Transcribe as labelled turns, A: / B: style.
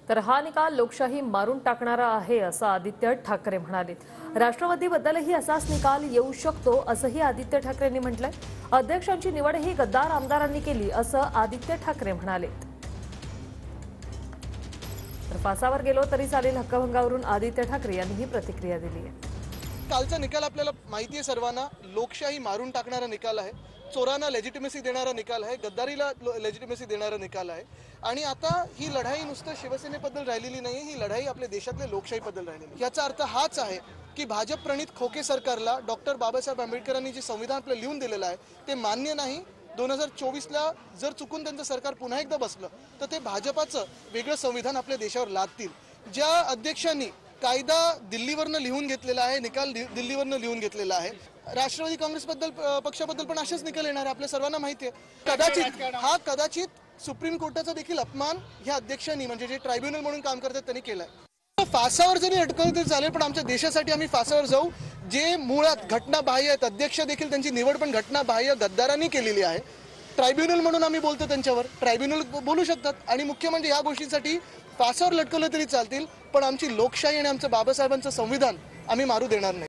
A: तर हा निकाल लोकशाही मारून टाकणारा आहे असं आदित्य ठाकरे म्हणाले। राष्ट्रवादीबद्दलही असाच निकाल येऊ शकतो असंही आदित्य ठाकरेंनी म्हटलंय। अध्यक्षांची निवड ही गद्दार आमदारांनी केली असं आदित्य ठाकरे म्हणाले। तर फासावर गेलो तरी चालेल हक्कभंगावरून आदित्य ठाकरे यांनी ही प्रतिक्रिया दिली आहे।
B: कालचा निकाल आपल्याला माहिती आहे सर्वांना, लोकशाही मारून टाकणारा निकाल आहे, चोरांना लेजिटिमेसी देणारा निकाल आहे, गद्दारीला लेजिटिमेसी देणारा निकाल आहे। आणि आता ही लढाई नुसतं शिवसेनेबद्दल राहिलेली नाही, ही लढाई आपल्या देशातल्या लोकशाहीबद्दल राहिलेली। याचा अर्थ हाच आहे की भाजप प्रणित खोके सरकारला डॉक्टर बाबासाहेब आंबेडकरांनी जे संविधान आपल्याला लिहून दिलेलं आहे ते मान्य नाही। 2024ला जर चुकून त्यांचं सरकार पुन्हा एकदा बसलं तर ते भाजपाचं वेगळं संविधान आपल्या देशावर लादतील। ज्या अध्यक्षांनी कायदा दिल्लीवरनं लिहून घेतलेला आहे, निकाल दिल्लीवरनं लिहून घेतलेला आहे, राष्ट्रवादी काँग्रेसबद्दल पक्षाबद्दल पण असेच निकाल येणार आहे, आपल्या सर्वांना माहिती आहे। कदाचित सुप्रीम कोर्टाचा देखील अपमान ह्या अध्यक्षांनी म्हणजे जे ट्रायब्युनल म्हणून काम करतात त्यांनी केलाय। फासावर जरी अटकवलं तरी चालेल, पण आमच्या देशासाठी आम्ही फासावर जाऊ। जे मुळात घटनाबाह्य आहेत, अध्यक्ष देखील त्यांची निवड पण घटनाबाह्य गद्दारांनी केलेली आहे। ट्रायब्युनल म्हणून आम्ही बोलतो, त्यांच्यावर ट्रायब्युनल बोलू शकतात आणि मुख्य म्हणजे या गोष्टींसाठी फासावर लटकवलं तरी चालतील, पण आमची लोकशाही आणि आमचं बाबासाहेबांचं संविधान आम्ही मारू देणार नाही।